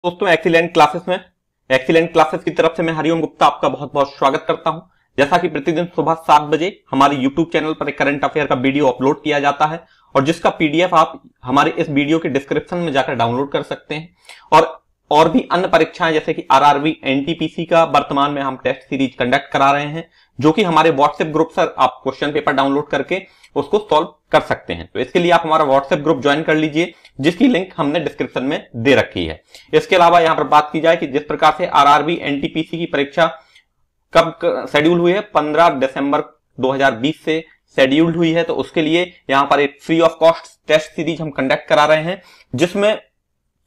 दोस्तों excellent classes की तरफ से मैं हरिओम गुप्ता आपका बहुत बहुत स्वागत करता हूं। जैसा कि प्रतिदिन सुबह 7 बजे हमारे यूट्यूब चैनल पर एक करंट अफेयर का वीडियो अपलोड किया जाता है और जिसका पीडीएफ आप हमारे इस वीडियो के डिस्क्रिप्शन में जाकर डाउनलोड कर सकते हैं। और भी अन्य परीक्षाएं जैसे कि आरआरबी, एनटीपीसी का वर्तमान में हम टेस्ट सीरीज कंडक्ट करा रहे हैं, जो कि हमारे व्हाट्सएप ग्रुप से आप क्वेश्चन पेपर डाउनलोड करके उसको सॉल्व कर सकते हैं। तो इसके लिए आप हमारा व्हाट्सएप ग्रुप ज्वाइन कर लीजिए, जिसकी लिंक हमने डिस्क्रिप्शन में दे रखी है। इसके अलावा यहां पर बात की जाए कि जिस प्रकार से आरआरबी, एनटीपीसी की परीक्षा कब शेड्यूल हुई है, 15 दिसंबर 2020 से शेड्यूल्ड हुई है। तो उसके लिए यहां पर एक free of cost test series हम कंडक्ट करा रहे हैं, जिसमें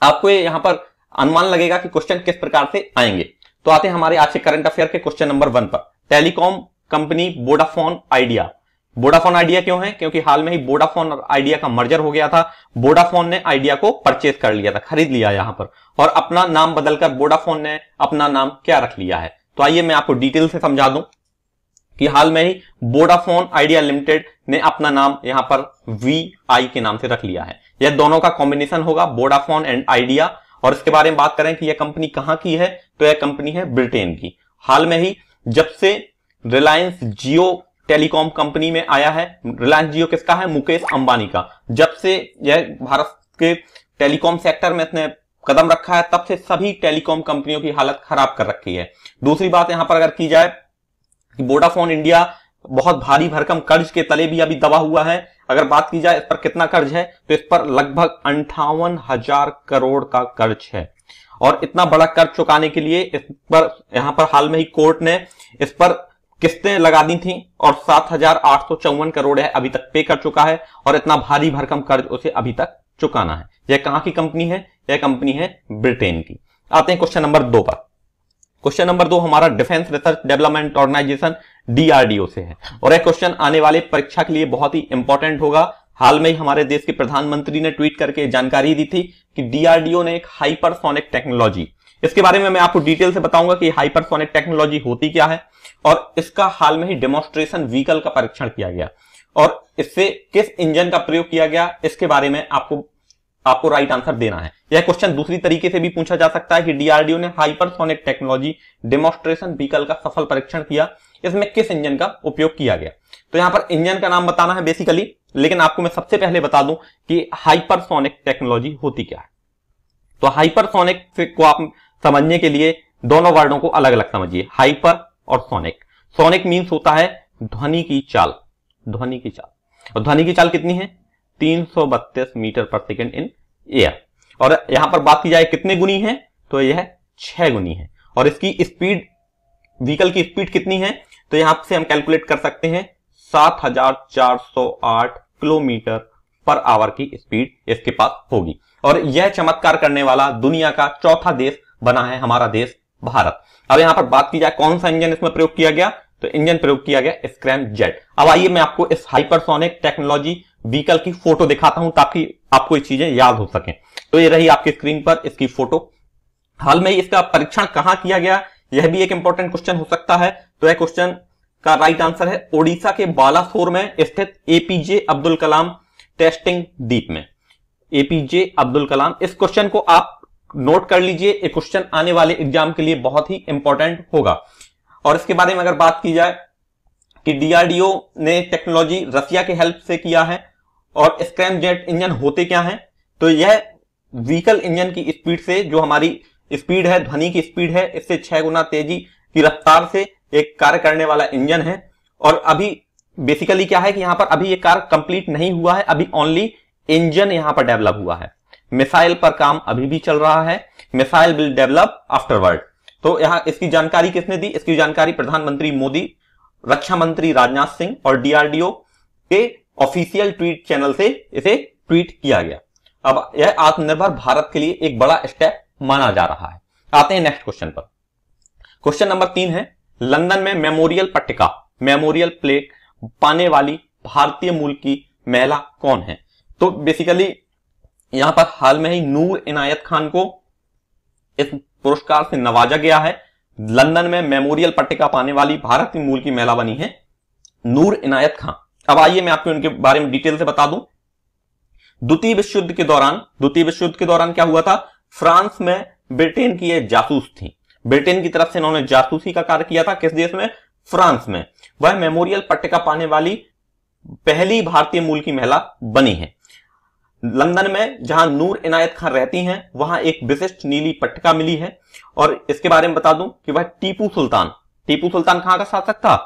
आपको यहां पर अनुमान लगेगा कि क्वेश्चन किस प्रकार से आएंगे। तो आते हैं हमारे आज के करंट अफेयर के क्वेश्चन नंबर 1 पर। टेलीकॉम कंपनी वोडाफोन आइडिया क्यों है? क्योंकि हाल में ही वोडाफोन और आइडिया का मर्जर हो गया था। वोडाफोन ने आइडिया को परचेज कर लिया था, खरीद लिया यहां पर, और अपना नाम बदलकर वोडाफोन ने अपना नाम क्या रख लिया है। तो आइए मैं आपको डिटेल से समझा दूं कि हाल में ही वोडाफोन आइडिया लिमिटेड ने अपना नाम यहां पर VI के नाम से रख लिया है। यह दोनों का कॉम्बिनेशन होगा, वोडाफोन एंड आइडिया। और इसके बारे में बात करें कि यह कंपनी कहां की है, तो यह कंपनी है ब्रिटेन की। हाल में ही जब से रिलायंस जियो टेलीकॉम कंपनी में आया है, रिलायंस जियो किसका है? मुकेश अंबानी का। जब से यह भारत के टेलीकॉम सेक्टर में इसने कदम रखा है, तब से सभी टेलीकॉम कंपनियों की हालत खराब कर रखी है। दूसरी बात यहां पर अगर की जाए कि वोडाफोन इंडिया बहुत भारी भरकम कर्ज के तले भी अभी दबा हुआ है। अगर बात की जाए इस पर कितना कर्ज है, तो इस पर लगभग 58,000 करोड़ का कर्ज है। और इतना बड़ा कर्ज चुकाने के लिए इस पर यहां पर हाल में ही कोर्ट ने इस पर किस्तें लगा दी थी और 7,854 करोड़ है अभी तक पे कर चुका है, और इतना भारी भरकम कर्ज उसे अभी तक चुकाना है। यह कहां की कंपनी है? यह कंपनी है ब्रिटेन की। आते हैं क्वेश्चन नंबर 2 पर। क्वेश्चन नंबर 2 हमारा defence research development organisation DRDO से है, और यह क्वेश्चन आने वाले परीक्षा के लिए बहुत ही इंपॉर्टेंट होगा। हाल में ही हमारे देश के प्रधानमंत्री ने ट्वीट करके जानकारी दी थी कि DRDO ने एक हाइपरसोनिक टेक्नोलॉजी, इसके बारे में मैं आपको डिटेल से बताऊंगा कि हाइपरसोनिक टेक्नोलॉजी होती क्या है, और इसका हाल में ही डेमोन्स्ट्रेशन व्हीकल का परीक्षण किया गया, और इससे किस इंजन का प्रयोग किया गया, इसके बारे में आपको राइट आंसर देना है। यह क्वेश्चन दूसरी तरीके से भी पूछा जा सकता है कि DRDO ने हाइपरसोनिक टेक्नोलॉजी डेमोन्स्ट्रेशन व्हीकल का सफल परीक्षण किया, इसमें किस इंजन का उपयोग किया गया। तो यहां पर इंजन का नाम बताना है बेसिकली, लेकिन आपको मैं सबसे पहले बता दूं कि हाइपरसोनिक टेक्नोलॉजी होती क्या है। तो हाइपरसोनिक को आप समझने के लिए दोनों वर्डों को अलग अलग समझिए, हाइपर और सोनिक। सोनिक मीन्स होता है ध्वनि की चाल, और ध्वनि की चाल कितनी है? 332 मीटर पर सेकेंड इन एयर। और यहां पर बात की जाए कितने गुनी है, तो यह 6 गुनी है। और इसकी स्पीड, व्हीकल की स्पीड कितनी है, तो यहां से हम कैलकुलेट कर सकते हैं 7,408 किलोमीटर पर आवर की स्पीड इसके पास होगी। और यह चमत्कार करने वाला दुनिया का चौथा देश बना है हमारा देश भारत। अब यहां पर बात की जाए कौन सा इंजन इसमें प्रयोग किया गया, तो इंजन प्रयोग किया गया स्क्रैमजेट। अब आइए मैं आपको इस हाइपरसोनिक टेक्नोलॉजी व्हीकल की फोटो दिखाता हूं ताकि आपको ये चीजें याद हो सकें। तो ये रही आपकी स्क्रीन पर इसकी फोटो। हाल में इसका परीक्षण कहां किया गया, यह भी एक इंपॉर्टेंट क्वेश्चन हो सकता है। तो यह क्वेश्चन का राइट आंसर है ओडिशा के बालासोर में स्थित APJ अब्दुल कलाम टेस्टिंग द्वीप में। APJ अब्दुल कलाम, इस क्वेश्चन को आप नोट कर लीजिए, एक क्वेश्चन आने वाले एग्जाम के लिए बहुत ही इंपॉर्टेंट होगा। और इसके बारे में अगर बात की जाए कि DRDO ने टेक्नोलॉजी रसिया के हेल्प से किया है, और स्क्रैमजेट इंजन होते क्या हैं, तो यह व्हीकल इंजन की स्पीड से, जो हमारी स्पीड है, ध्वनि की स्पीड है, इससे 6 गुना तेजी की रफ्तार से एक कार्य करने वाला इंजन है। और अभी बेसिकली क्या है कि यहां पर अभी ये कार्य कंप्लीट नहीं हुआ है, अभी ओनली इंजन यहां पर डेवलप हुआ है। मिसाइल पर काम अभी भी चल रहा है, मिसाइल विल डेवलप आफ्टरवर्ड। तो यहां इसकी जानकारी किसने दी? इसकी जानकारी प्रधानमंत्री मोदी, रक्षा मंत्री राजनाथ सिंह और DRDO के ऑफिशियल ट्वीट चैनल से इसे ट्वीट किया गया। अब यह आत्मनिर्भर भारत के लिए एक बड़ा स्टेप माना जा रहा है। आते हैं नेक्स्ट क्वेश्चन पर। क्वेश्चन नंबर 3 है, लंदन में मेमोरियल प्लेक पाने वाली भारतीय मूल की महिला कौन है? तो बेसिकली यहां पर हाल में ही नूर इनायत खान को इस पुरस्कार से नवाजा गया है। लंदन में मेमोरियल पट्टिका पाने वाली भारतीय मूल की महिला बनी है नूर इनायत खान। अब आइए मैं आपको इनके बारे में डिटेल से बता दूं। द्वितीय विश्व युद्ध के दौरान क्या हुआ था? फ्रांस में ब्रिटेन की ये जासूस थी। ब्रिटेन की तरफ से इन्होंने जासूसी का कार्य किया था। किस देश में? फ्रांस में। वह मेमोरियल पट्टिका पाने वाली पहली भारतीय मूल की महिला बनी है। लंदन में जहां नूर इनायत खान रहती हैं, वहां एक विशिष्ट नीली पट्टिका मिली है। और इसके बारे में बता दूं कि वह टीपू सुल्तान कहां का शासक था?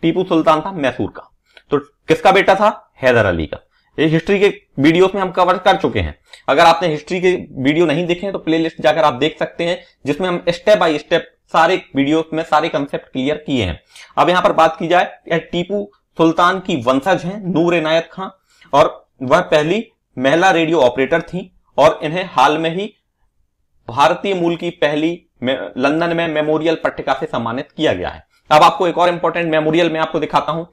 टीपू सुल्तान था मैसूर का। तो किसका बेटा था? हैदर अली का। ये हिस्ट्री के वीडियोस में हम कवर कर चुके हैं। अगर आपने हिस्ट्री के वीडियो नहीं देखे हैं तो प्लेलिस्ट जाकर आप देख सकते हैं, जिसमें हम स्टेप बाय स्टेप सारे वीडियोस में सारे कंसेप्ट क्लियर किए हैं। अब यहां पर बात की जाए, यह टीपू सुल्तान की वंशज हैं नूर इनायत खान, और वह पहली महिला रेडियो ऑपरेटर थी और इन्हें हाल में ही भारतीय मूल की पहली लंदन में मेमोरियल पट्टिका से सम्मानित किया गया है। अब आपको एक और इंपॉर्टेंट मेमोरियल मैं आपको दिखाता हूं।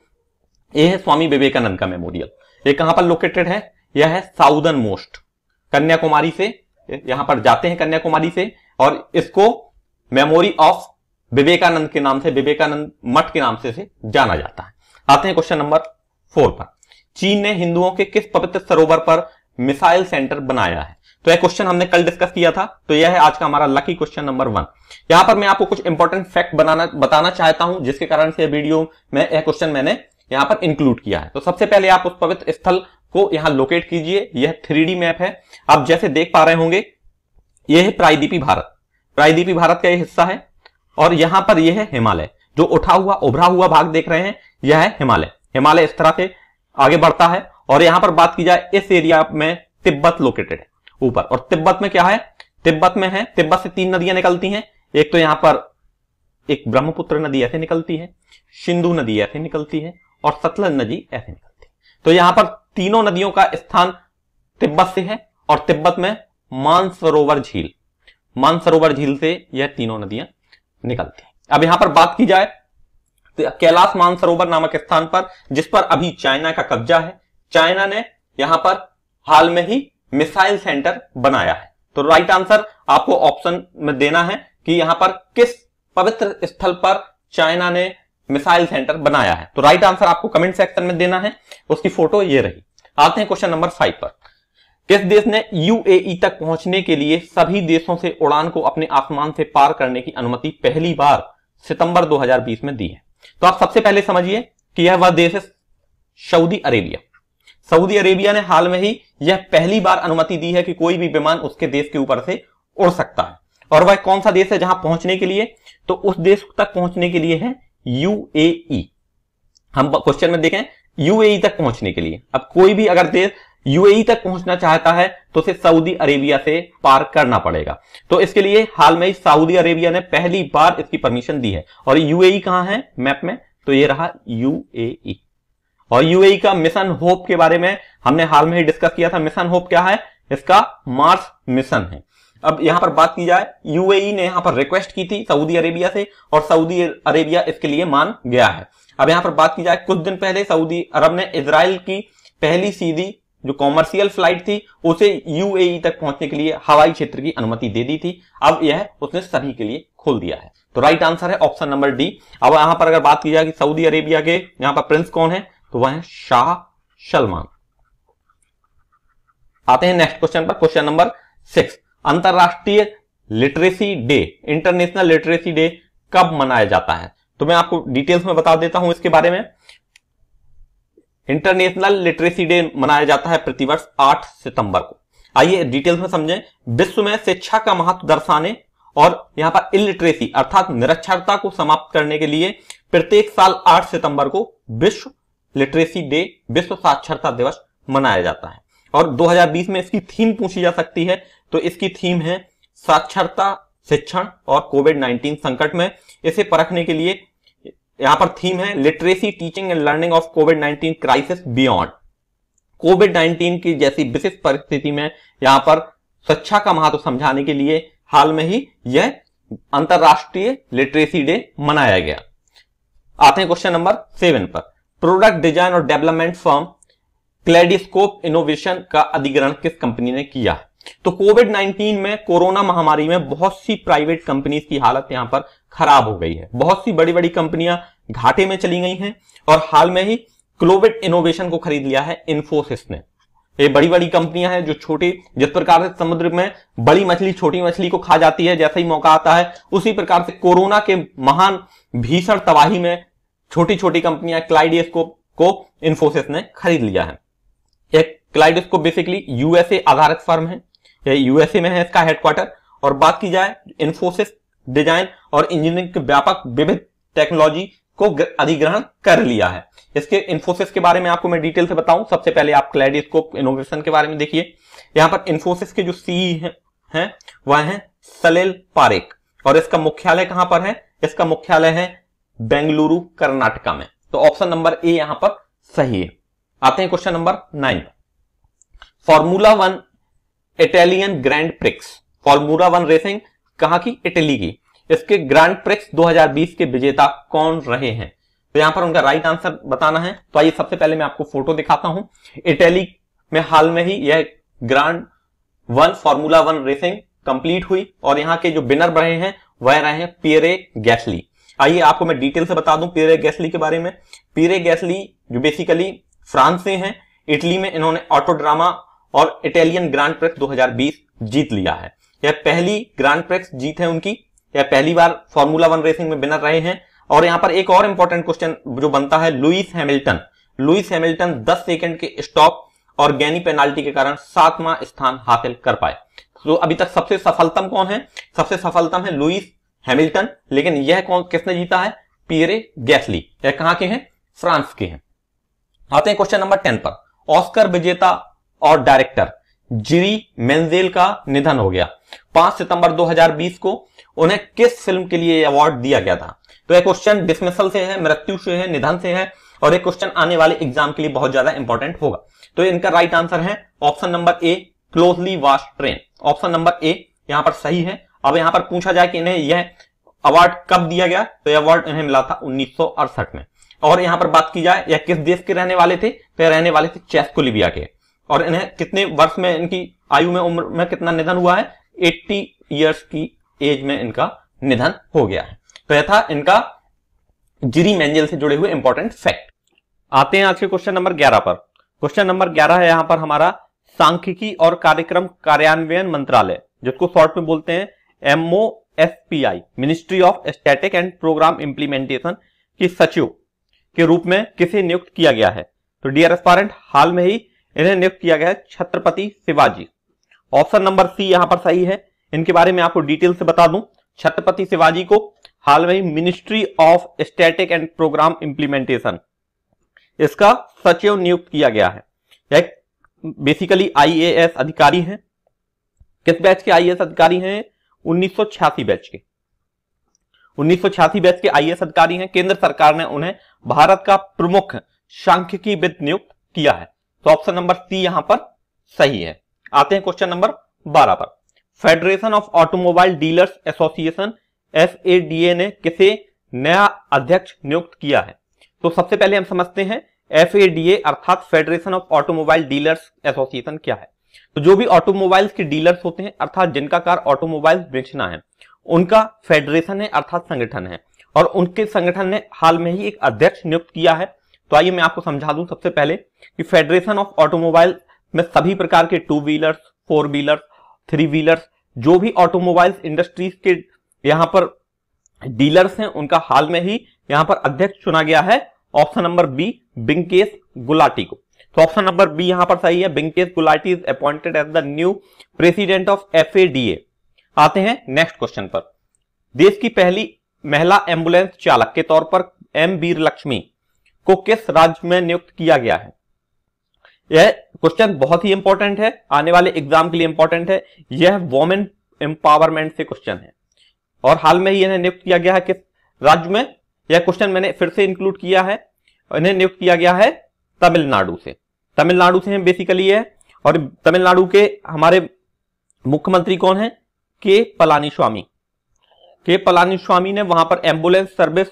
यह है स्वामी विवेकानंद का मेमोरियल। ये कहां पर लोकेटेड है? यह है साउदर्न मोस्ट, कन्याकुमारी से यहां पर जाते हैं कन्याकुमारी से, और इसको मेमोरी ऑफ विवेकानंद के नाम से, विवेकानंद मठ के नाम से जाना जाता है। आते हैं क्वेश्चन नंबर 4 पर। चीन ने हिंदुओं के किस पवित्र सरोवर पर मिसाइल सेंटर बनाया है? तो यह क्वेश्चन हमने कल डिस्कस किया था, तो यह है आज का हमारा लकी क्वेश्चन नंबर 1। यहां पर मैं आपको कुछ इंपॉर्टेंट फैक्ट बताना चाहता हूं, जिसके कारण से वीडियो में यह क्वेश्चन मैंने यहां पर इंक्लूड किया है। तो सबसे पहले आप उस पवित्र स्थल को यहां लोकेट कीजिए। यह 3D मैप है। आप जैसे देख पा रहे होंगे, यह है प्रायद्वीपी भारत। प्रायद्वीपी भारत का यह हिस्सा है, और यहां पर यह है हिमालय। जो उभरा हुआ भाग देख रहे हैं, यह है हिमालय। हिमालय इस तरह से आगे बढ़ता है। और यहां पर बात की जाए, इस एरिया में तिब्बत लोकेटेड है ऊपर। और तिब्बत में क्या है? तिब्बत में है, तिब्बत से 3 नदियां निकलती हैं। एक तो यहां पर एक ब्रह्मपुत्र नदी ऐसे निकलती है, सिंधु नदी ऐसे निकलती है, और सतलज नदी ऐसे निकलती है। तो यहां पर तीनों नदियों का स्थान तिब्बत से है, और तिब्बत में मानसरोवर झील से यह तीनों नदियां निकलती हैं। अब यहां पर बात की जाए तो कैलाश मानसरोवर नामक स्थान पर, जिस पर अभी चाइना का कब्जा है, चाइना ने यहां पर हाल में ही मिसाइल सेंटर बनाया है। तो राइट आंसर आपको ऑप्शन में देना है कि यहां पर किस पवित्र स्थल पर चाइना ने मिसाइल सेंटर बनाया है। तो राइट आंसर आपको कमेंट सेक्शन में देना है। उसकी फोटो ये रही। आते हैं क्वेश्चन नंबर 5 पर। किस देश ने यूएई तक पहुंचने के लिए सभी देशों से उड़ान को अपने आसमान से पार करने की अनुमति पहली बार सितंबर 2020 में दी है? तो आप सबसे पहले समझिए कि यह वह देश है सऊदी अरेबिया। सऊदी अरेबिया ने हाल में ही यह पहली बार अनुमति दी है कि कोई भी विमान उसके देश के ऊपर से उड़ सकता है। और वह कौन सा देश है जहां पहुंचने के लिए? तो उस देश तक पहुंचने के लिए है यूएई। हम क्वेश्चन में देखें, यूएई तक पहुंचने के लिए। अब कोई भी अगर देश यूएई तक पहुंचना चाहता है तो उसे सऊदी अरेबिया से पार करना पड़ेगा। तो इसके लिए हाल में ही सऊदी अरेबिया ने पहली बार इसकी परमिशन दी है। और यूएई कहां है मैप में? तो ये रहा यूएई। और यूएई का मिशन होप के बारे में हमने हाल में ही डिस्कस किया था। मिशन होप क्या है? इसका मार्स मिशन है। अब यहां पर बात की जाए, यूएई ने यहां पर रिक्वेस्ट की थी सऊदी अरेबिया से, और सऊदी अरेबिया इसके लिए मान गया है। अब यहां पर बात की जाए, कुछ दिन पहले सऊदी अरब ने इजराइल की पहली सीधी जो कॉमर्शियल फ्लाइट थी उसे यूएई तक पहुंचने के लिए हवाई क्षेत्र की अनुमति दे दी थी। अब यह उसने सभी के लिए खोल दिया है। तो राइट आंसर है ऑप्शन नंबर डी। अब यहां पर अगर बात की जाए कि सऊदी अरेबिया के यहां पर प्रिंस कौन है, तो वह है शाह सलमान। आते हैं नेक्स्ट क्वेश्चन पर, क्वेश्चन नंबर 6। अंतरराष्ट्रीय literacy day, international literacy day कब मनाया जाता है? तो मैं आपको डिटेल्स में बता देता हूं इसके बारे में। इंटरनेशनल लिटरेसी डे मनाया जाता है प्रतिवर्ष 8 सितंबर को। आइए डिटेल्स में समझें। विश्व में शिक्षा का महत्व दर्शाने और यहां पर इलिटरेसी अर्थात निरक्षरता को समाप्त करने के लिए प्रत्येक साल 8 सितंबर को विश्व लिटरेसी डे, विश्व साक्षरता दिवस मनाया जाता है। और 2020 में इसकी थीम पूछी जा सकती है, तो इसकी थीम है साक्षरता, शिक्षण और कोविड-19 संकट में। इसे परखने के लिए यहां पर थीम है literacy teaching and learning of कोविड-19 क्राइसिस बियॉन्ड। कोविड-19 की जैसी विशिष्ट परिस्थिति में यहां पर शिक्षा का महत्व समझाने के लिए हाल में ही यह अंतरराष्ट्रीय लिटरेसी डे मनाया गया। आते हैं क्वेश्चन नंबर 7 पर। प्रोडक्ट डिजाइन और डेवलपमेंट फर्म क्लेडिस्कोप इनोवेशन का अधिग्रहण किस कंपनी ने किया है? तो कोविड-19 में, कोरोना महामारी में बहुत सी प्राइवेट कंपनीज की हालत यहां पर खराब हो गई है। बहुत सी बड़ी बड़ी कंपनियां घाटे में चली गई हैं, और हाल में ही क्लोविड इनोवेशन को खरीद लिया है इन्फोसिस ने। ये बड़ी बड़ी कंपनियां हैं जो छोटी, जिस प्रकार से समुद्र में बड़ी मछली छोटी मछली को खा जाती है, जैसा ही मौका आता है उसी प्रकार से कोरोना के महान भीषण तबाही में छोटी छोटी कंपनियां क्लाइडेस्कोप को इन्फोसिस ने खरीद लिया है। एक क्लाइडेस्कोप बेसिकली यूएसए आधारित फर्म है, यूएसए में है इसका हेडक्वार्टर। और बात की जाए इन्फोसिस डिजाइन और इंजीनियरिंग के व्यापक विविध टेक्नोलॉजी को अधिग्रहण कर लिया है। इसके इन्फोसिस के बारे में आपको मैं डिटेल से बताऊं, सबसे पहले आप क्लाइडेस्कोप इनोवेशन के बारे में देखिए। यहां पर इन्फोसिस के जो सीईओ हैं वह हैं सलिल पारेख, और इसका मुख्यालय कहां पर है? इसका मुख्यालय है बेंगलुरु कर्नाटका में। तो ऑप्शन नंबर ए यहां पर सही है। आते हैं question number 9। Formula 1 Italian grand prix, formula 1 racing कहां की? इटली की। इसके ग्रैंड प्रिक्स 2020 के विजेता कौन रहे हैं? तो यहां पर उनका राइट आंसर बताना है। तो आइए सबसे पहले मैं आपको फोटो दिखाता हूं। इटली में हाल में ही यह ग्रैंड 1 फॉर्मूला 1 रेसिंग कंप्लीट हुई और यहां के जो विनर रहे हैं वह रहे हैं पियरे गैस्ली। आइए आपको मैं डिटेल से बता दूं पियरे गैस्ली के बारे में। पियरे गैस्ली जो बेसिकली फ्रांस से हैं, इटली में इन्होंने ऑटो ड्रामा और इटालियन ग्रैंड प्रिक्स 2020 जीत लिया है। यह पहली ग्रैंड प्रिक्स जीत है उनकी, यह पहली बार फॉर्मूला 1 रेसिंग में विनर रहे हैं। और यहां पर एक और इंपॉर्टेंट क्वेश्चन जो बनता है, लुइस हैमिल्टन 10 सेकंड के स्टॉप और गैनी पेनाल्टी के कारण 7वां स्थान हासिल कर पाए। तो अभी तक सबसे सफलतम कौन है? सबसे सफलतम है लुइस हैमिल्टन, लेकिन यह कौन किसने जीता है? Pierre Gasly. यह कहां के हैं? फ्रांस के हैं। आते हैं क्वेश्चन नंबर 10 पर। ऑस्कर विजेता और डायरेक्टर जिरी मेंजेल का निधन हो गया। 5 सितंबर 2020 को उन्हें किस फिल्म के लिए अवार्ड दिया गया था? तो यह क्वेश्चन डिसमिसल से है, मृत्यु से है, निधन से है, और एक क्वेश्चन आने वाले एग्जाम के लिए बहुत ज्यादा इंपॉर्टेंट होगा। तो इनका राइट आंसर है option number A, closely watch train. Option number A यहां पर सही है। अब यहां पर पूछा जाए कि इन्हें यह अवार्ड कब दिया गया, तो यह अवार्ड इन्हें मिला था 1968 में। और यहां पर बात की जाए यह किस देश के रहने वाले थे, तो यह रहने वाले थे चेस्कोलिविया के। और इन्हें कितने वर्ष में, इनकी आयु में, उम्र में कितना निधन हुआ है? 80 ईयर्स की एज में इनका निधन हो गया है। तो यह था इनका जिरी मेंजेल से जुड़े हुए इंपॉर्टेंट फैक्ट। आते हैं आज के क्वेश्चन नंबर 11 पर। क्वेश्चन नंबर 11 है यहां पर हमारा सांख्यिकी और कार्यक्रम कार्यान्वयन मंत्रालय, जिसको शॉर्ट में बोलते हैं MOSPI, ministry of static and programme implementation की सचिव के रूप में किसे नियुक्त किया गया है? तो डियर एस्पायरेंट, हाल में ही इन्हें नियुक्त किया गया है Chhatrapati Shivaji. Option number C यहां पर सही है। इनके बारे में आपको डिटेल से बता दूं, छत्रपति शिवाजी को हाल में ही ministry of static and programme implementation इसका सचिव नियुक्त किया गया है। यह बेसिकली IAS अधिकारी हैं। किस बैच के IAS अधिकारी हैं? 1986 बैच के। 1986 बैच के IAS अधिकारी हैं। केंद्र सरकार ने उन्हें भारत का प्रमुख सांख्यिकीविद नियुक्त किया है। तो ऑप्शन नंबर सी यहां पर सही है। आते हैं क्वेश्चन नंबर 12 पर। Federation of automobile dealers association FADA ने किसे नया अध्यक्ष नियुक्त किया है? तो सबसे पहले हम समझते हैं FADA अर्थात federation of automobile dealers association क्या है। तो जो भी ऑटोमोबाइल्स के डीलर्स होते हैं, अर्थात जिनका कार ऑटोमोबाइल बेचना है, उनका फेडरेशन है अर्थात संगठन है। और उनके संगठन ने हाल में ही एक अध्यक्ष नियुक्त किया है। तो आइए मैं आपको समझा दूं सबसे पहले कि फेडरेशन ऑफ ऑटोमोबाइल में सभी प्रकार के 2 व्हीलर्स, 4 व्हीलर्स, 3 व्हीलर्स, जो भी ऑटोमोबाइल्स इंडस्ट्रीज के यहां पर डीलर्स हैं, उनका हाल में ही यहां पर अध्यक्ष चुना गया है। Option number B, Vinkesh Gulati को। तो ऑप्शन नंबर बी यहां पर सही है। Vinkesh Gulati is appointed as the new president of FADA। आते हैं नेक्स्ट क्वेश्चन पर। देश की पहली महिला एम्बुलेंस चालक के तौर पर M वीरलक्ष्मी को किस राज्य में नियुक्त किया गया है? यह क्वेश्चन बहुत ही इंपॉर्टेंट है, आने वाले एग्जाम के लिए इंपॉर्टेंट है। यह वोमेन एम्पावरमेंट से क्वेश्चन है और हाल में ही इन्हें नियुक्त किया गया है किस राज्य में? यह क्वेश्चन मैंने फिर से इंक्लूड किया है। इन्हें नियुक्त किया गया है तमिलनाडु से। तमिलनाडु से हैं बेसिकली है। और तमिलनाडु के हमारे मुख्यमंत्री कौन है? के पलानीस्वामी। के पलानीस्वामी ने वहां पर एम्बुलेंस सर्विस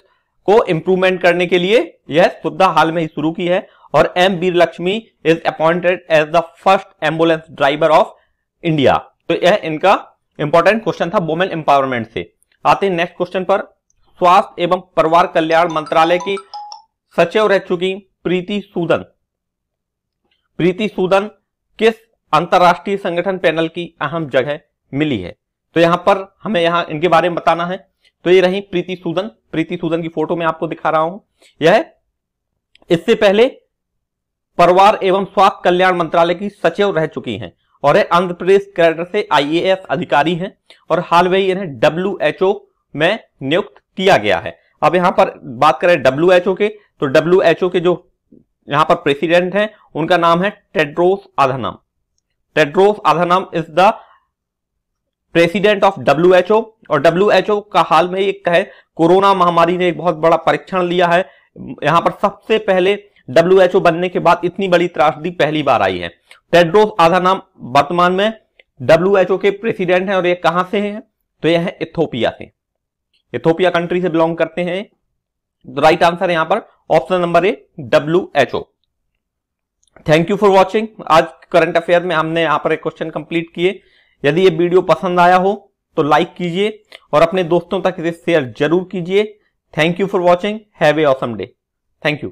को इंप्रूवमेंट करने के लिए यह सुविधा हाल में ही शुरू की है। और M Veeralakshmi is appointed as the first ambulance driver of India. तो यह इनका इंपॉर्टेंट क्वेश्चन था वुमेन एम्पावरमेंट से। आते हैं नेक्स्ट क्वेश्चन पर। स्वास्थ्य एवं परिवार कल्याण मंत्रालय की सचिव रह चुकी प्रीति सूदन किस अंतरराष्ट्रीय संगठन पैनल की अहम जगह मिली है। तो यहां पर हमें इनके बारे में बताना है। तो ये रही प्रीति सूदन की फोटो मैं आपको दिखा रहा हूं। यह इससे पहले परिवार एवं स्वास्थ्य कल्याण मंत्रालय की सचिव रह चुकी हैं और आंध्र प्रदेश कैडर से IAS अधिकारी हैं और हाल में ही इन्हें WHO में नियुक्त किया गया है। अब यहां पर बात करें WHO के, तो WHO के जो यहां पर प्रेसिडेंट हैं उनका नाम है Tedros अधानम is the president of WHO। और WHO का हाल में एक है, कोरोना महामारी ने एक बहुत बड़ा परीक्षण लिया है। यहां पर सबसे पहले WHO बनने के बाद इतनी बड़ी त्रासदी पहली बार आई है। टेड्रोस अधानम वर्तमान में WHO के प्रेसिडेंट हैं और ये कहां से हैं, तो यह है इथोपिया कंट्री से बिलोंग करते हैं। तो राइट आंसर यहां पर option number A WHO। Thank you for watching. आज करंट अफेयर में हमने यहां पर एक क्वेश्चन कंप्लीट किए। यदि ये वीडियो पसंद आया हो तो लाइक कीजिए और अपने दोस्तों तक इसे शेयर जरूर कीजिए। Thank you for watching. Have a awesome day. Thank you.